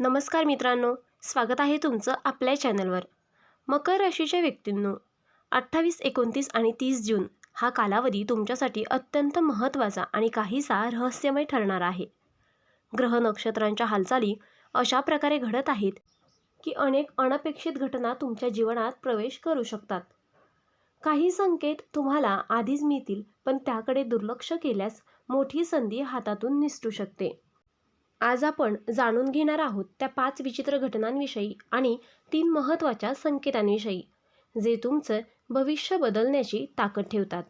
नमस्कार मित्रांनो, स्वागत आहे तुमचं आपल्या चॅनलवर. मकर राशीच्या व्यक्तींनो, 28, 29 आणि 30 जून हा कालावधी तुमच्यासाठी अत्यंत महत्त्वाचा आणि काहीसा रहस्यमय ठरणार आहे. ग्रह नक्षत्रांच्या हालचाली अशा प्रकारे घडत आहेत की अनेक अनपेक्षित घटना तुमच्या जीवनात प्रवेश करू शकतात. काही संकेत तुम्हाला आधीच मिळतील, पण त्याकडे दुर्लक्ष केल्यास मोठी संधी हातातून निसटू शकते. आज आपण जाणून घेणार आहोत त्या 5 विचित्र घटनांविषयी आणि 3 महत्त्वाच्या संकेतांविषयी, जे तुमचं भविष्य बदलण्याची ताकद ठेवतात.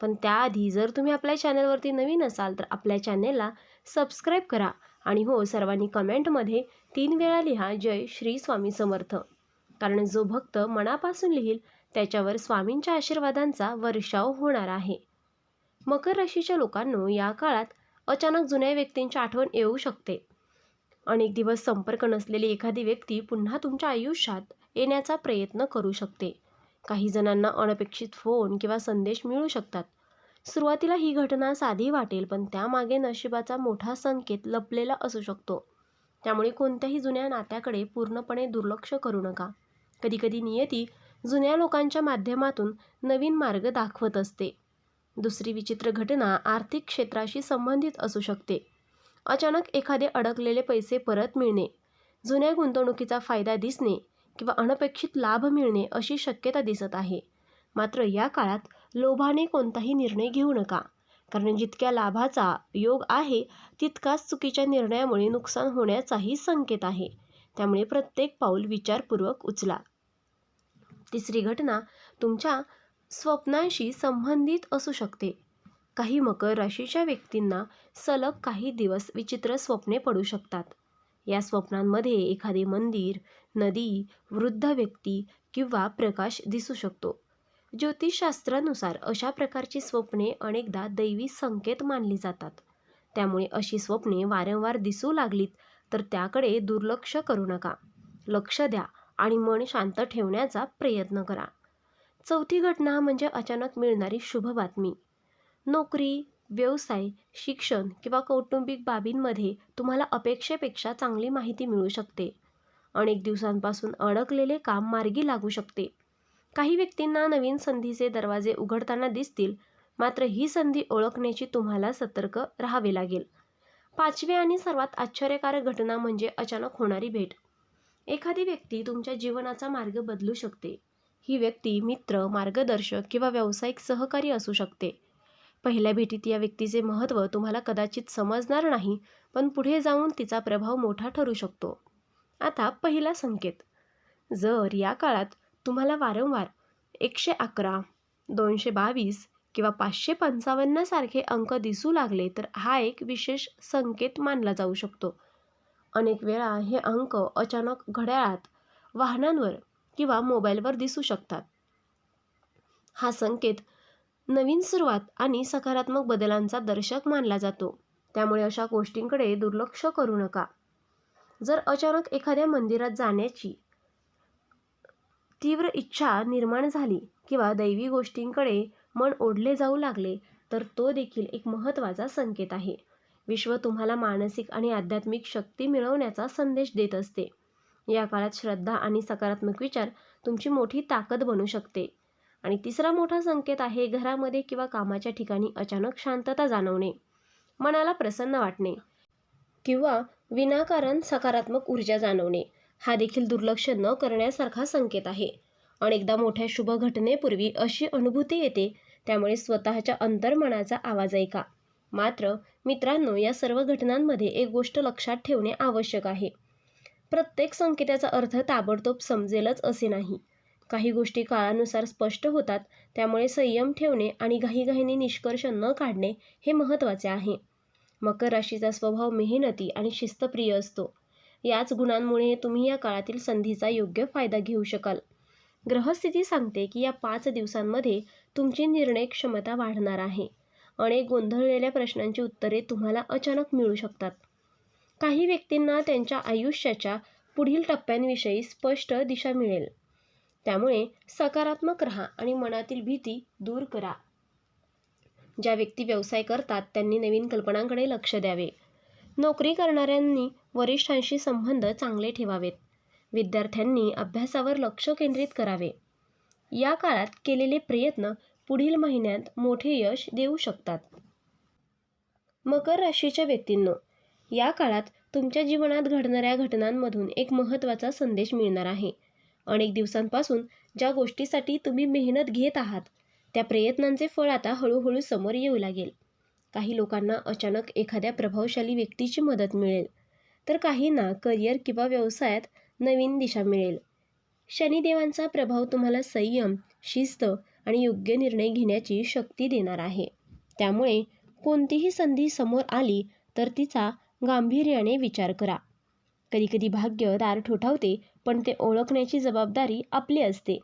पण त्याआधी जर तुम्ही आपल्या चॅनलवरती नवीन असाल तर आपल्या चॅनलला सबस्क्राईब करा आणि हो, सर्वांनी कमेंटमध्ये 3 वेळा लिहा जय श्री स्वामी समर्थ. कारण जो भक्त मनापासून लिहील त्याच्यावर स्वामींच्या आशीर्वादांचा वर्षाव होणार आहे. मकर राशीच्या लोकांनो, या काळात अचानक जुन्या व्यक्तींची आठवण येऊ शकते. अनेक दिवस संपर्क नसलेली एखादी व्यक्ती पुन्हा तुमच्या आयुष्यात येण्याचा प्रयत्न करू शकते. काही जणांना अनपेक्षित फोन किंवा संदेश मिळू शकतात. सुरुवातीला ही घटना साधी वाटेल, पण त्यामागे नशिबाचा मोठा संकेत लपलेला असू शकतो. त्यामुळे कोणत्याही जुन्या नात्याकडे पूर्णपणे दुर्लक्ष करू नका. कधीकधी नियती जुन्या लोकांच्या माध्यमातून नवीन मार्ग दाखवत असते. दुसरी विचित्र घटना आर्थिक क्षेत्राशी संबंधित असू शकते. अचानक एखादे अडकलेले पैसे परत मिळणे, जुन्या गुंतवणुकीचा फायदा दिसणे किंवा अनपेक्षित लाभ मिळणे अशी शक्यता दिसत आहे. मात्र या काळात लोभाने कोणताही निर्णय घेऊ नका, कारण जितक्या लाभाचा योग आहे तितकाच चुकीच्या निर्णयामुळे नुकसान होण्याचाही संकेत आहे. त्यामुळे प्रत्येक पाऊल विचारपूर्वक उचला. तिसरी घटना तुमच्या स्वप्नांशी संबंधित असू शकते. काही मकर राशीच्या व्यक्तींना सलग काही दिवस विचित्र स्वप्ने पडू शकतात. या स्वप्नांमध्ये एखादे मंदिर, नदी, वृद्ध व्यक्ती किंवा प्रकाश दिसू शकतो. ज्योतिषशास्त्रानुसार अशा प्रकारची स्वप्ने अनेकदा दैवी संकेत मानली जातात. त्यामुळे अशी स्वप्ने वारंवार दिसू लागलीत तर त्याकडे दुर्लक्ष करू नका. लक्ष द्या आणि मन शांत ठेवण्याचा प्रयत्न करा. चौथी घटना म्हणजे अचानक मिळणारी शुभ बातमी. नोकरी, व्यवसाय, शिक्षण किंवा कौटुंबिक बाबींमध्ये तुम्हाला अपेक्षेपेक्षा चांगली माहिती मिळू शकते. अनेक दिवसांपासून अडकलेले काम मार्गी लागू शकते. काही व्यक्तींना नवीन संधीचे दरवाजे उघडताना दिसतील, मात्र ही संधी ओळखण्याची तुम्हाला सतर्क राहावे लागेल. पाचवी आणि सर्वात आश्चर्यकारक घटना म्हणजे अचानक होणारी भेट. एखादी व्यक्ती तुमच्या जीवनाचा मार्ग बदलू शकते. ही व्यक्ती मित्र, मार्गदर्शक किंवा व्यावसायिक सहकारी असू शकते. पहिल्या भेटीत या व्यक्तीचे महत्त्व तुम्हाला कदाचित समजणार नाही, पण पुढे जाऊन तिचा प्रभाव मोठा ठरू शकतो. आता पहिला संकेत. जर या काळात तुम्हाला वारंवार 111, 222 किंवा 555 सारखे अंक दिसू लागले तर हा एक विशेष संकेत मानला जाऊ शकतो. अनेक वेळा हे अंक अचानक घड्याळात, वाहनांवर किंवा मोबाईलवर दिसू शकतात. हा संकेत नवीन सुरुवात आणि सकारात्मक बदलांचा दर्शक मानला जातो. त्यामुळे अशा गोष्टींकडे दुर्लक्ष करू नका. जर अचानक एखाद्या मंदिरात जाण्याची तीव्र इच्छा निर्माण झाली किंवा दैवी गोष्टींकडे मन ओढले जाऊ लागले तर तो देखील एक महत्त्वाचा संकेत आहे. विश्व तुम्हाला मानसिक आणि आध्यात्मिक शक्ती मिळवण्याचा संदेश देत असते. या काळात श्रद्धा आणि सकारात्मक विचार तुमची मोठी ताकद बनू शकते. आणि तिसरा मोठा संकेत आहे घरामध्ये किंवा कामाच्या ठिकाणी अचानक शांतता जाणवणे, मनाला प्रसन्न वाटणे किंवा विनाकारण सकारात्मक ऊर्जा जाणवणे. हा देखील दुर्लक्ष न करण्यासारखा संकेत आहे. अनेकदा मोठ्या शुभ घटनेपूर्वी अशी अनुभूती येते, त्यामुळे स्वतःच्या अंतर्मनाचा आवाज ऐका. मात्र मित्रांनो, या सर्व घटनांमध्ये एक गोष्ट लक्षात ठेवणे आवश्यक आहे. प्रत्येक संकेताचा अर्थ ताबडतोब समजेलच असे नाही. काही गोष्टी काळानुसार स्पष्ट होतात. त्यामुळे संयम ठेवणे आणि घाईघाईने निष्कर्ष न काढणे हे महत्त्वाचे आहे. मकर राशीचा स्वभाव मेहनती आणि शिस्तप्रिय असतो. याच गुणांमुळे तुम्ही या काळातील संधीचा योग्य फायदा घेऊ शकाल. ग्रहस्थिती सांगते की या 5 दिवसांमध्ये तुमची निर्णय क्षमता वाढणार आहे. अनेक गोंधळलेल्या प्रश्नांची उत्तरे तुम्हाला अचानक मिळू शकतात. काही व्यक्तींना त्यांच्या आयुष्याच्या पुढील टप्प्यांविषयी स्पष्ट दिशा मिळेल. त्यामुळे सकारात्मक राहा आणि मनातील भीती दूर करा. ज्या व्यक्ती व्यवसाय करतात त्यांनी नवीन कल्पनांकडे लक्ष द्यावे. नोकरी करणाऱ्यांनी वरिष्ठांशी संबंध चांगले ठेवावेत. विद्यार्थ्यांनी अभ्यासावर लक्ष केंद्रित करावे. या काळात केलेले प्रयत्न पुढील महिन्यात मोठे यश देऊ शकतात. मकर राशीच्या व्यक्तींनो, या काळात तुमच्या जीवनात घडणाऱ्या घटनांमधून एक महत्त्वाचा संदेश मिळणार आहे. अनेक दिवसांपासून ज्या गोष्टीसाठी तुम्ही मेहनत घेत आहात त्या प्रयत्नांचे फळ आता हळूहळू समोर येऊ लागेल. काही लोकांना अचानक एखाद्या प्रभावशाली व्यक्तीची मदत मिळेल, तर काहींना करिअर किंवा व्यवसायात नवीन दिशा मिळेल. शनिदेवांचा प्रभाव तुम्हाला संयम, शिस्त आणि योग्य निर्णय घेण्याची शक्ती देणार आहे. त्यामुळे कोणतीही संधी समोर आली तर तिचा गांभीर्याने विचार करा. कधीकधी भाग्य दार ठोठावते, पण ते ओळखण्याची जबाबदारी आपली असते.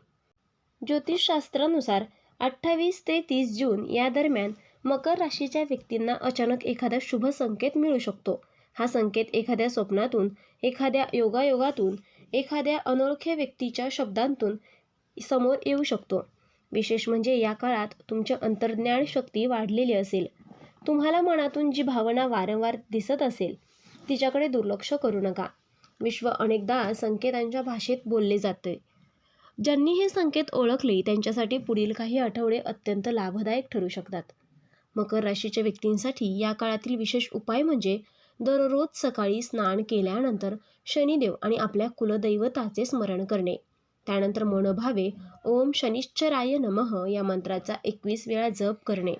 ज्योतिषशास्त्रानुसार 28 ते 30 जून या दरम्यान मकर राशीच्या व्यक्तींना अचानक एखादा शुभ संकेत मिळू शकतो. हा संकेत एखाद्या स्वप्नातून, एखाद्या योगायोगातून, एखाद्या अनोळख्या व्यक्तीच्या शब्दांतून समोर येऊ शकतो. विशेष म्हणजे या काळात तुमची अंतर्ज्ञान शक्ती वाढलेली असेल. तुम्हाला मनातून जी भावना वारंवार दिसत असेल तिच्याकडे दुर्लक्ष करू नका. विश्व अनेकदा संकेतांच्या भाषेत बोलले जाते. ज्यांनी हे संकेत ओळखले त्यांच्यासाठी पुढील काही आठवडे अत्यंत लाभदायक ठरू शकतात. मकर राशीच्या व्यक्तींसाठी या काळातील विशेष उपाय म्हणजे दररोज सकाळी स्नान केल्यानंतर शनिदेव आणि आपल्या कुलदैवताचे स्मरण करणे. त्यानंतर मनोभावे ओम शनिश्चराय नमः या मंत्राचा 21 वेळा जप करणे.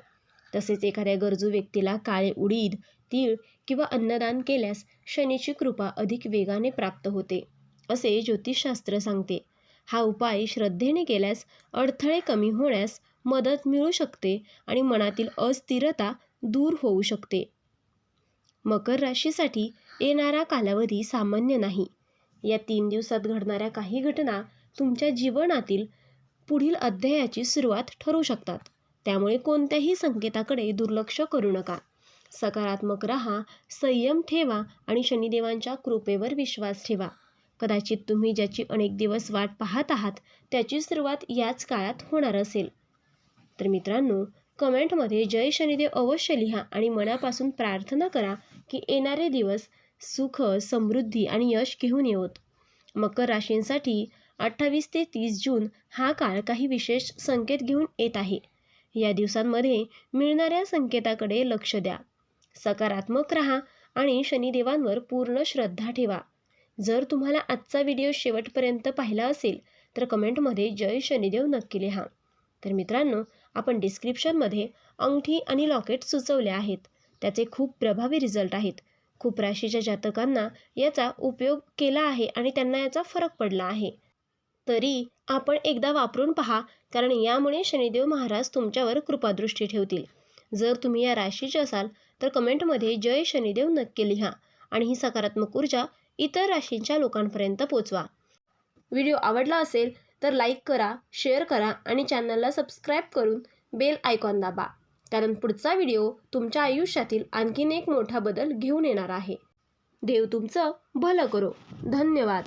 तसेच एखाद्या गरजू व्यक्तीला काळे उडीद, तीळ किंवा अन्नदान केल्यास शनीची कृपा अधिक वेगाने प्राप्त होते, असे ज्योतिषशास्त्र सांगते. हा उपाय श्रद्धेने केल्यास अडथळे कमी होण्यास मदत मिळू शकते आणि मनातील अस्थिरता दूर होऊ शकते. मकर राशीसाठी येणारा कालावधी सामान्य नाही. या 3 दिवसात घडणाऱ्या काही घटना तुमच्या जीवनातील पुढील अध्यायाची सुरुवात ठरू शकतात. त्यामुळे कोणत्याही संकेताकडे दुर्लक्ष करू नका. सकारात्मक राहा, संयम ठेवा आणि शनिदेवांच्या कृपेवर विश्वास ठेवा. कदाचित तुम्ही ज्याची अनेक दिवस वाट पाहत आहात त्याची सुरुवात याच काळात होणार असेल. तर मित्रांनो, कमेंटमध्ये जय शनिदेव अवश्य लिहा आणि मनापासून प्रार्थना करा की येणारे दिवस सुख, समृद्धी आणि यश घेऊन येवोत. मकर राशींसाठी 28 ते 30 जून हा काळ काही विशेष संकेत घेऊन येत आहे. या दिवसांमध्ये मिळणाऱ्या संकेताकडे लक्ष द्या. सकारात्मक राहा आणि शनिदेवांवर पूर्ण श्रद्धा ठेवा. जर तुम्हाला आजचा व्हिडिओ शेवटपर्यंत पाहिला असेल तर कमेंटमध्ये जय शनिदेव नक्की लिहा. तर मित्रांनो, आपण डिस्क्रिप्शनमध्ये अंगठी आणि लॉकेट सुचवले आहेत. त्याचे खूप प्रभावी रिझल्ट आहेत. खूप राशीच्या जातकांना याचा उपयोग केला आहे आणि त्यांना याचा फरक पडला आहे. तरी आपण एकदा वापरून पहा, कारण यामुळे शनिदेव महाराज तुमच्यावर कृपादृष्टी ठेवतील. जर तुम्ही या राशीचे असाल तर कमेंटमध्ये जय शनिदेव नक्की लिहा आणि ही सकारात्मक ऊर्जा इतर राशींच्या लोकांपर्यंत पोचवा. व्हिडिओ आवडला असेल तर लाईक करा, शेअर करा आणि चॅनलला सबस्क्राईब करून बेल आयकॉन दाबा, कारण पुढचा व्हिडिओ तुमच्या आयुष्यातील आणखीन एक मोठा बदल घेऊन येणार आहे. देव तुमचं भलं करो. धन्यवाद.